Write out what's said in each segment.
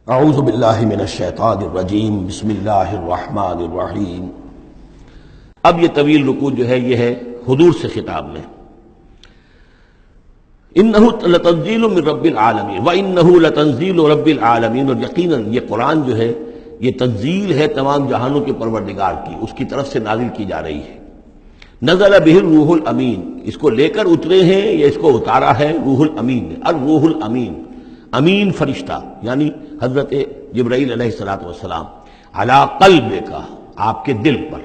اعوذ باللہ من الشیطان الرجیم بسم اللہ الرحمن الرحیم۔ اب یہ طویل رکوع جو ہے یہ ہے حضور سے خطاب میں۔ انہ لتنزیل من رب العالمین وانہ لتنزیل رب العالمین، اور یقیناً یہ قرآن جو ہے یہ تنزیل ہے تمام جہانوں کے پروردگار کی، اس کی طرف سے نازل کی جا رہی ہے۔ نزل بہ الروح الامین، اس کو لے کر اترے ہیں یا اس کو اتارا ہے روح الامین نے، الروح الامین، امین فرشتہ یعنی حضرت جبرائیل علیہ الصلوۃ والسلام، علی قلبک، آپ کے دل پر۔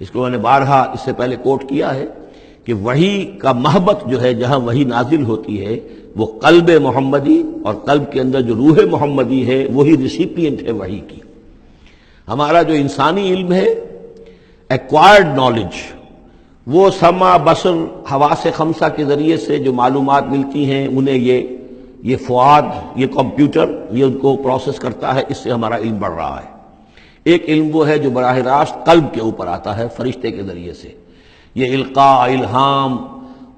اس کو میں نے بارہا اس سے پہلے کوٹ کیا ہے کہ وحی کا محبت جو ہے جہاں وحی نازل ہوتی ہے وہ قلب محمدی، اور قلب کے اندر جو روح محمدی ہے وہی ریسیپینٹ ہے وحی کی۔ ہمارا جو انسانی علم ہے ایکوائرڈ نالج، وہ سمع بصر حواس خمسہ کے ذریعے سے جو معلومات ملتی ہیں انہیں یہ فؤاد، یہ کمپیوٹر یہ ان کو پروسیس کرتا ہے، اس سے ہمارا علم بڑھ رہا ہے۔ ایک علم وہ ہے جو براہ راست قلب کے اوپر آتا ہے فرشتے کے ذریعے سے، یہ القاء، الہام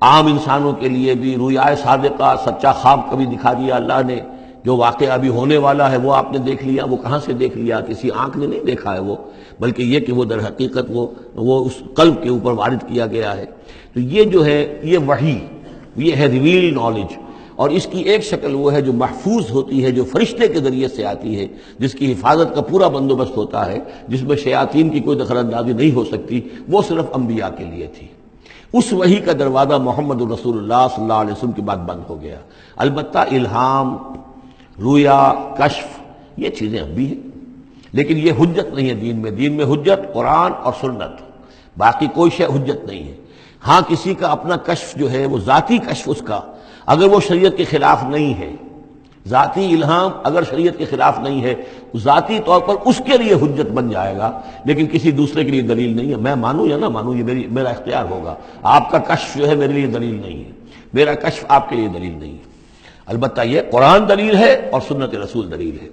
عام انسانوں کے لیے بھی، رویا صادقہ، سچا خواب کبھی دکھا دیا اللہ نے، جو واقعہ ابھی ہونے والا ہے وہ آپ نے دیکھ لیا، وہ کہاں سے دیکھ لیا؟ کسی آنکھ نے نہیں دیکھا ہے وہ، بلکہ یہ کہ وہ در حقیقت وہ اس قلب کے اوپر وارد کیا گیا ہے۔ تو یہ جو ہے یہ وحی، یہ ہے ریویل نالج، اور اس کی ایک شکل وہ ہے جو محفوظ ہوتی ہے، جو فرشتے کے ذریعے سے آتی ہے، جس کی حفاظت کا پورا بندوبست ہوتا ہے، جس میں شیاطین کی کوئی دخل اندازی نہیں ہو سکتی، وہ صرف انبیاء کے لیے تھی۔ اس وحی کا دروازہ محمد رسول اللہ صلی اللہ علیہ وسلم کے بعد بند ہو گیا۔ البتہ الہام، رویا، کشف یہ چیزیں اب بھی ہیں، لیکن یہ حجت نہیں ہے دین میں۔ دین میں حجت قرآن اور سنت، باقی کوئی شے حجت نہیں ہے۔ ہاں کسی کا اپنا کشف جو ہے وہ ذاتی کشف، اس کا اگر وہ شریعت کے خلاف نہیں ہے، ذاتی الہام اگر شریعت کے خلاف نہیں ہے، ذاتی طور پر اس کے لیے حجت بن جائے گا، لیکن کسی دوسرے کے لیے دلیل نہیں ہے۔ میں مانوں یا نہ مانوں یہ میرا اختیار ہوگا، آپ کا کشف جو ہے میرے لیے دلیل نہیں ہے، میرا کشف آپ کے لیے دلیل نہیں ہے۔ البتہ یہ قرآن دلیل ہے اور سنت رسول دلیل ہے۔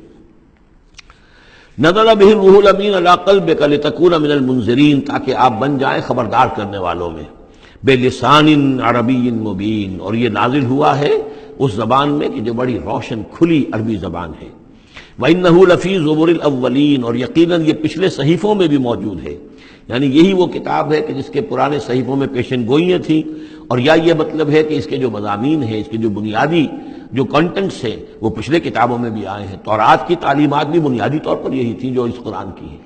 نزل بہ الروح الامین علی قلبک لتکون من المنذرین، تاکہ آپ بن جائیں خبردار کرنے والوں میں، بلسان عربی مبین، اور یہ نازل ہوا ہے اس زبان میں کہ جو بڑی روشن کھلی عربی زبان ہے۔ وَإِنَّهُ لَفِي زُبُرِ الْأَوَّلِينَ، اور یقیناً یہ پچھلے صحیفوں میں بھی موجود ہے، یعنی یہی وہ کتاب ہے کہ جس کے پرانے صحیفوں میں پیشن گوئیاں تھیں، اور یا یہ مطلب ہے کہ اس کے جو مضامین ہیں، اس کے جو بنیادی جو کنٹینٹس ہیں وہ پچھلے کتابوں میں بھی آئے ہیں۔ تورات کی تعلیمات بھی بنیادی طور پر یہی تھیں جو اس قرآن کی ہیں،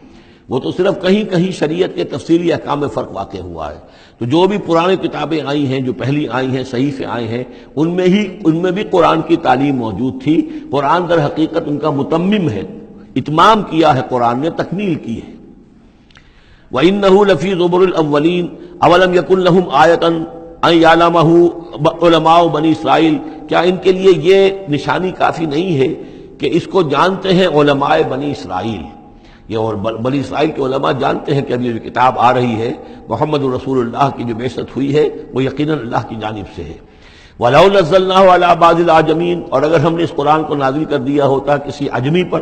وہ تو صرف کہیں کہیں شریعت کے تفصیلی احکام میں فرق واقع ہوا ہے۔ تو جو بھی پرانی کتابیں آئی ہیں، جو پہلی آئی ہیں، صحیفے آئے ہیں، ان میں بھی قرآن کی تعلیم موجود تھی۔ قرآن در حقیقت ان کا متمم ہے، اتمام کیا ہے قرآن نے، تکمیل کی ہے۔ وَإِنَّهُ لَفِي زُبُرِ الْأَوَّلِينَ أَوَلَمْ يَكُنْ لَهُمْ آيَةً أَن يَعْلَمَهُ عُلَمَاءُ بَنِي اسرائیل، کیا ان کے لیے یہ نشانی کافی نہیں ہے کہ اس کو جانتے ہیں علماء بنی اسرائیل؟ یہ اور بنی اسرائیل کے علماء جانتے ہیں کہ اب یہ جو کتاب آ رہی ہے محمد رسول اللہ کی جو بعثت ہوئی ہے وہ یقیناً اللہ کی جانب سے ہے۔ وَلَوْ نَزَّلْنَاهُ عَلَىٰ بَعْضِ الْأَعْجَمِينَ، اور اگر ہم نے اس قرآن کو نازل کر دیا ہوتا کسی عجمی پر،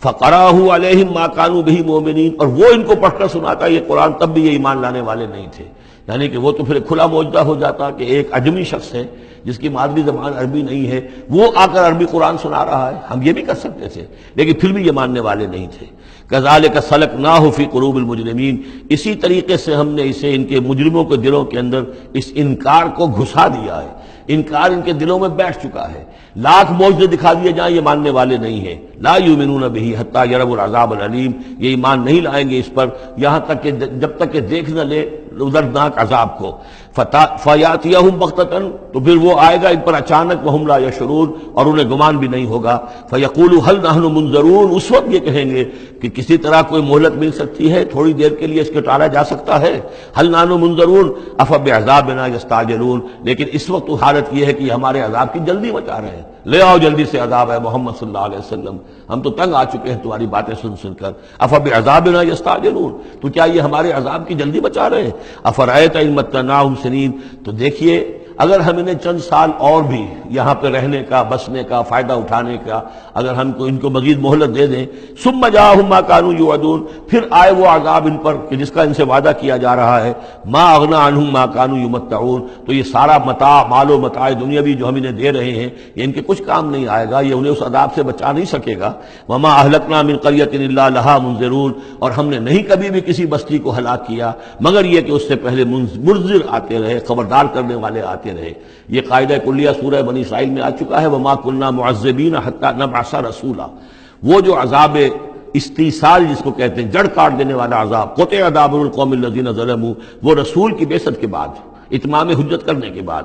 فَقَرَأَهُ عَلَيْهِمْ مَا كَانُوا بِهِ مُؤْمِنِينَ، اور وہ ان کو پڑھ کر سناتا یہ قرآن، تب بھی یہ ایمان لانے والے نہیں تھے۔ یعنی کہ وہ تو پھر کھلا معجزہ ہو جاتا کہ ایک عجمی شخص ہے جس کی مادری زبان عربی نہیں ہے، وہ آ کر عربی قرآن سنا رہا ہے، ہم یہ بھی کر سکتے تھے، لیکن پھر بھی یہ ماننے والے نہیں تھے۔ كَذَلِكَ سَلَكْنَاهُ فِي قُلُوبِ الْمُجْرِمِينَ، اسی طریقے سے ہم نے اسے ان کے مجرموں کے دلوں کے اندر اس انکار کو گھسا دیا ہے، انکار ان کے دلوں میں بیٹھ چکا ہے۔ لاکھ معجزے دکھا دیے جائیں یہ ماننے والے نہیں ہیں۔ لا یؤمنون بہ حتی یروا العذاب العلیم، یہ ایمان نہیں لائیں گے اس پر یہاں تک کہ جب تک کہ دیکھ نہ لے دردناک عذاب کو۔ فیاتیہم بغتۃ، تو پھر وہ آئے گا ان پر اچانک، وہم لا یشعرون، اور انہیں گمان بھی نہیں ہوگا۔ فیقولوا هل نحن منظرون، اس وقت یہ کہیں گے کہ کسی طرح کوئی مہلت مل سکتی ہے، تھوڑی دیر کے لیے اس کو ٹالا جا سکتا ہے۔ هل نحن منظرون افبعذابنا یستعجلون، لیکن اس وقت تو حالت یہ ہے کہ ہمارے عذاب کی جلدی مچا رہے ہیں، لے آؤ جلدی سے عذاب ہے محمد صلی اللہ علیہ وسلم، ہم تو تنگ آ چکے ہیں تمہاری باتیں سن کر۔ افبعذابنا یستعجلون، تو کیا یہ ہمارے عذاب کی جلدی بچا رہے ہیں؟ افرأیت ان متعناہم سنین، تو دیکھیے اگر ہم انہیں چند سال اور بھی یہاں پہ رہنے کا، بسنے کا، فائدہ اٹھانے کا اگر ہم کو ان کو مزید مہلت دے دیں، ثم جاءہم ما کانوا یوعدون، پھر آئے وہ عذاب ان پر کہ جس کا ان سے وعدہ کیا جا رہا ہے، ما اغنی عنہم ما کانوا یمتعون، تو یہ سارا متاع، مال و متاع دنیاوی جو ہم انہیں دے رہے ہیں یہ ان کے کچھ کام نہیں آئے گا، یہ انہیں اس عذاب سے بچا نہیں سکے گا۔ وما اہلکنا من قریۃ الا لہا منذرون، اور ہم نے نہیں کبھی بھی کسی بستی کو ہلاک کیا مگر یہ کہ اس سے پہلے منذر آتے رہے، خبردار کرنے والے آتے رہے۔ یہ قاعدہ کلیہ سورہ بنی اسرائیل میں آ چکا ہے، وما كنا معذبین حتی نبعث رسولا۔ وہ جو عذاب استیصال جس کو کہتے ہیں، جڑ کاٹ دینے والا عذاب، قطع دابر القوم الذین ظلموا، وہ رسول کی بعثت کے بعد، اتمام حجت کرنے کے بعد،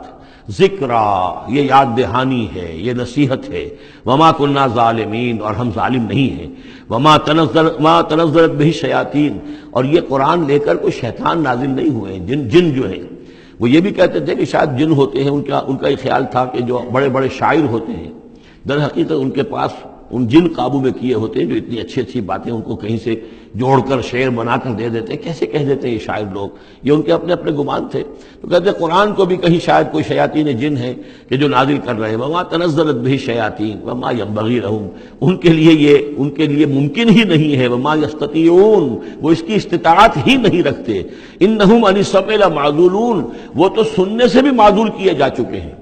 ذکرا، یہ یاد دہانی ہے، یہ نصیحت ہے، وما كنا ظالمین، اور ہم ظالم نہیں ہیں، وما تنزلت به الشیاطین، اور یہ قرآن لے کر کوئی شیطان نازل نہیں ہوئے، جن جو ہیں وہ یہ بھی کہتے تھے کہ شاید جن ہوتے ہیں، ان کا یہ خیال تھا کہ جو بڑے بڑے شاعر ہوتے ہیں در حقیقت ان کے پاس ان جن قابو میں کیے ہوتے ہیں جو اتنی اچھی اچھی باتیں ان کو کہیں سے جوڑ کر شعر بنا کر دے دیتے ہیں۔ کیسے کہہ دیتے ہیں یہ شاعر لوگ، یہ ان کے اپنے اپنے گمان تھے۔ تو کہتے ہیں قرآن کو بھی کہیں شاید کوئی شیاطین جن ہیں کہ جو نازل کر رہے ہیں، وما تنزلت به الشیاطین وما ينبغي لهم، ان کے لیے ممکن ہی نہیں ہے، وما يستطيعون، وہ اس کی استطاعت ہی نہیں رکھتے، انہم عن السمع لمعزولون، وہ تو سننے سے بھی معزول کیے جا چکے ہیں۔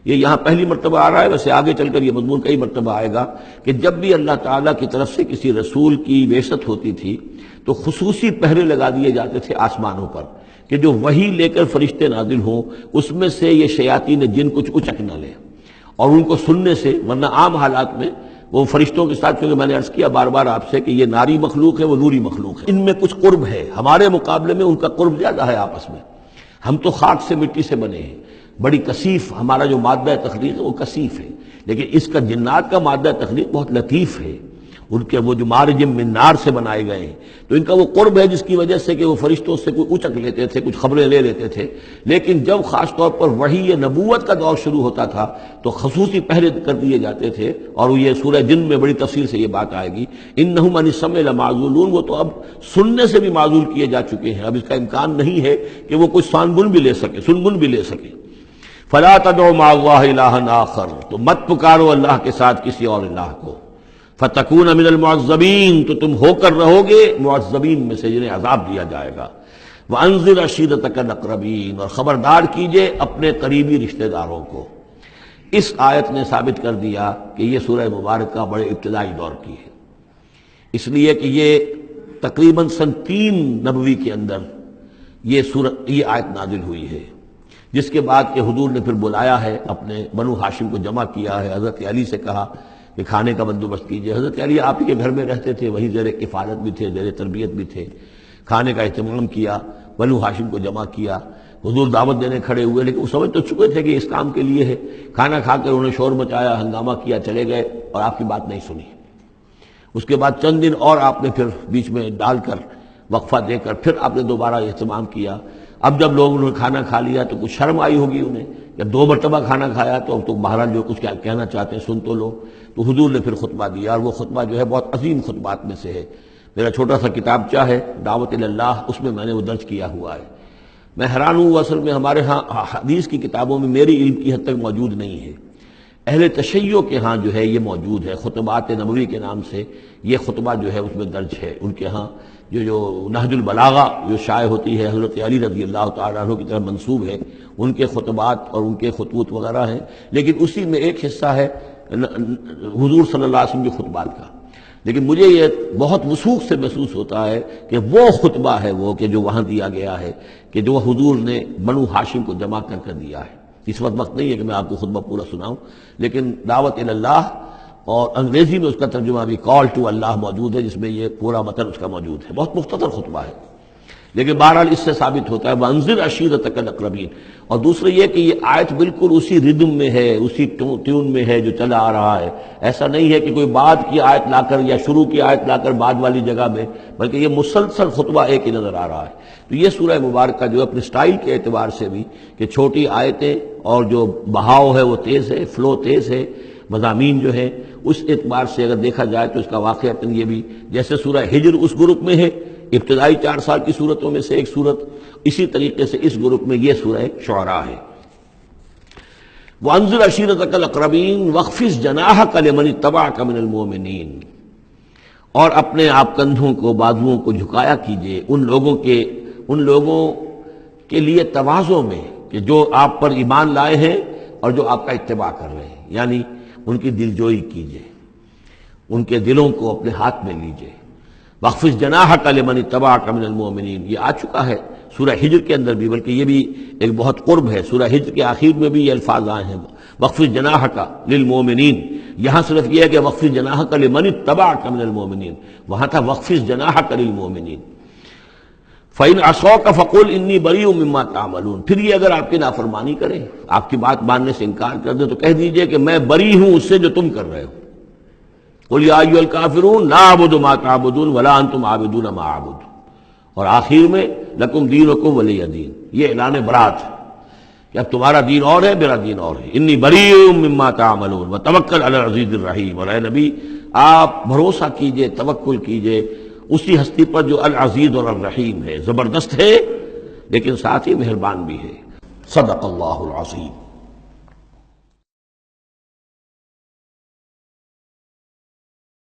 یہ یہاں پہلی مرتبہ آ رہا ہے، ویسے آگے چل کر یہ مضمون کئی مرتبہ آئے گا کہ جب بھی اللہ تعالیٰ کی طرف سے کسی رسول کی بعثت ہوتی تھی تو خصوصی پہرے لگا دیے جاتے تھے آسمانوں پر کہ جو وحی لے کر فرشتے نازل ہوں اس میں سے یہ شیاطین جن کچھ اچک نہ لیں اور ان کو سننے سے، ورنہ عام حالات میں وہ فرشتوں کے ساتھ، کیونکہ میں نے عرض کیا بار بار آپ سے کہ یہ ناری مخلوق ہے، وہ نوری مخلوق ہے، ان میں کچھ قرب ہے، ہمارے مقابلے میں ان کا قرب زیادہ ہے آپس میں۔ ہم تو خاک سے مٹی سے بنے ہیں، بڑی کثیف ہمارا جو مادہ تخلیق ہے وہ کثیف ہے، لیکن اس کا جنات کا مادہ تخلیق بہت لطیف ہے، ان کے وہ جو مارج من نار سے بنائے گئے ہیں، تو ان کا وہ قرب ہے جس کی وجہ سے کہ وہ فرشتوں سے کوئی اچک لیتے تھے، کچھ خبریں لے لیتے تھے۔ لیکن جب خاص طور پر وحی نبوت کا دور شروع ہوتا تھا تو خصوصی پہرے کر دیے جاتے تھے، اور یہ سورہ جن میں بڑی تفصیل سے یہ بات آئے گی، انہم عن السمع لمعزولون، وہ تو اب سننے سے بھی معزول کیے جا چکے ہیں، اب اس کا امکان نہیں ہے کہ وہ کچھ سنگن بھی لے سکے۔ فلا تدعوا مع اللہ الہا آخر، تو مت پکارو اللہ کے ساتھ کسی اور الہ کو، فتکون من المعذبین، تو تم ہو کر رہو گے معذبین میں سے جنہیں عذاب دیا جائے گا۔ وانذر عشیرتک الاقربین، اور خبردار کیجئے اپنے قریبی رشتہ داروں کو۔ اس آیت نے ثابت کر دیا کہ یہ سورہ مبارکہ بڑے ابتدائی دور کی ہے، اس لیے کہ یہ تقریباً سن 3 نبوی کے اندر یہ آیت نازل ہوئی ہے، جس کے بعد کہ حضور نے پھر بلایا ہے، اپنے بنو ہاشم کو جمع کیا ہے، حضرت علی سے کہا کہ کھانے کا بندوبست کیجئے۔ حضرت علی آپ ہی کے گھر میں رہتے تھے، وہی زیر کفالت بھی تھے، زیر تربیت بھی تھے، کھانے کا اہتمام کیا، بنو ہاشم کو جمع کیا، حضور دعوت دینے کھڑے ہوئے، لیکن وہ سمجھ تو چکے تھے کہ اس کام کے لیے ہے۔ کھانا کھا کر انہوں نے شور مچایا، ہنگامہ کیا، چلے گئے اور آپ کی بات نہیں سنی۔ اس کے بعد چند دن اور آپ نے پھر بیچ میں ڈال کر وقفہ دے کر پھر آپ نے دوبارہ اہتمام کیا۔ اب جب لوگوں نے کھانا کھا لیا تو کچھ شرم آئی ہوگی انہیں، جب 2 مرتبہ کھانا کھایا تو اب تو بہرحال جو کچھ کہنا چاہتے ہیں سن تو لو۔ تو حضور نے پھر خطبہ دیا، اور وہ خطبہ جو ہے بہت عظیم خطبات میں سے ہے۔ میرا چھوٹا سا کتابچہ ہے دعوت اللہ، اس میں میں نے وہ درج کیا ہوا ہے۔ میں حیران ہوں، اصل میں ہمارے ہاں حدیث کی کتابوں میں میری علم کی حد تک موجود نہیں ہے، اہل تشیع کے ہاں جو ہے یہ موجود ہے، خطبات نبوی کے نام سے یہ خطبہ جو ہے اس میں درج ہے۔ ان کے ہاں جو نہج البلاغہ جو شائع ہوتی ہے، حضرت علی رضی اللہ تعالیٰ عنہ کی طرف منسوب ہے، ان کے خطبات اور ان کے خطوط وغیرہ ہیں، لیکن اسی میں ایک حصہ ہے حضور صلی اللہ علیہ وسلم کے خطبات کا۔ لیکن مجھے یہ بہت وثوق سے محسوس ہوتا ہے کہ وہ خطبہ ہے وہ کہ جو وہاں دیا گیا ہے، کہ جو حضور نے بنو ہاشم کو جمع کر دیا ہے۔ اس وقت نہیں ہے کہ میں آپ کو خطبہ پورا سناؤں، لیکن دعوت اللہ اور انگریزی میں اس کا ترجمہ بھی کال ٹو اللہ موجود ہے، جس میں یہ پورا متن اس کا موجود ہے۔ بہت مختصر خطبہ ہے، لیکن بہرحال اس سے ثابت ہوتا ہے وانذر عشیرتک الاقربین۔ اور دوسرا یہ کہ یہ آیت بالکل اسی ردم میں ہے، اسی ٹیون میں ہے جو چلا آ رہا ہے۔ ایسا نہیں ہے کہ کوئی بعد کی آیت لا کر یا شروع کی آیت لا کر بعد والی جگہ میں، بلکہ یہ مسلسل خطبہ ایک ہی نظر آ رہا ہے۔ تو یہ سورہ مبارکہ جو اپنے سٹائل کے اعتبار سے بھی کہ چھوٹی آیتیں اور جو بہاؤ ہے وہ تیز ہے، فلو تیز ہے، مضامین جو ہے اس اعتبار سے اگر دیکھا جائے تو اس کا واقعتاً یہ بھی جیسے سورہ ہجر اس گروپ میں ہے، ابتدائی 4 سال کی صورتوں میں سے ایک صورت، اسی طریقے سے اس گروپ میں یہ سورہ شعراء ہے۔ وانذر عشیرتک الاقربین واخفض جناحک لمن اتبعک من المؤمنین، اور اپنے آپ کندھوں کو، بازوؤں کو جھکایا کیجیے ان لوگوں کے لیے تواضع میں کہ جو آپ پر ایمان لائے ہیں اور جو آپ کا اتباع کر رہے ہیں، یعنی ان کی دلجوئی کیجیے، ان کے دلوں کو اپنے ہاتھ میں لیجیے۔ واخفض جناحک لمن اتبعک من المؤمنین، یہ آ چکا ہے سورہ ہجر کے اندر بھی، بلکہ یہ بھی ایک بہت قرب ہے، سورہ ہجر کے آخر میں بھی یہ الفاظ آئے ہیں، واخفض جناحک للمؤمنین۔ یہاں صرف یہ ہے کہ واخفض جناحک لمن اتبعک من المؤمنین، وہاں تھا واخفض جناحک للمؤمنین۔ فَإِنْ عَصَوْكَ فَقُلْ إِنِّي بَرِيءٌ مِّمَّا تَعْمَلُونَ، پھر یہ اگر آپ کی نافرمانی کریں، آپ کی بات ماننے سے انکار کر دیں، تو کہہ دیجئے کہ میں بری ہوں اس سے جو تم کر رہے ہو۔ قُلْ يَا أَيُّهَا الْكَافِرُونَ لَا أَعْبُدُ مَا تَعْبُدُونَ وَلَا أَنْتُمْ عَابِدُونَ مَا أَعْبُدُ، اور آخر میں لَكُمْ دِينُكُمْ وَلِيَّ دِينِ، یہ اعلان برات ہے کہ اب تمہارا دین اور ہے، میرا دین اور ہے۔ إِنِّي بَرِيءٌ مِّمَّا تَعْمَلُونَ وَتَوَكَّلْ عَلَى الْعَزِيزِ الرَّحِيمِ، اور اے نبی آپ بھروسہ کیجئے، توکل کیجئے اسی ہستی پر جو العزیز اور الرحیم ہے، زبردست ہے لیکن ساتھ ہی مہربان بھی ہے۔ صدق اللہ العظیم۔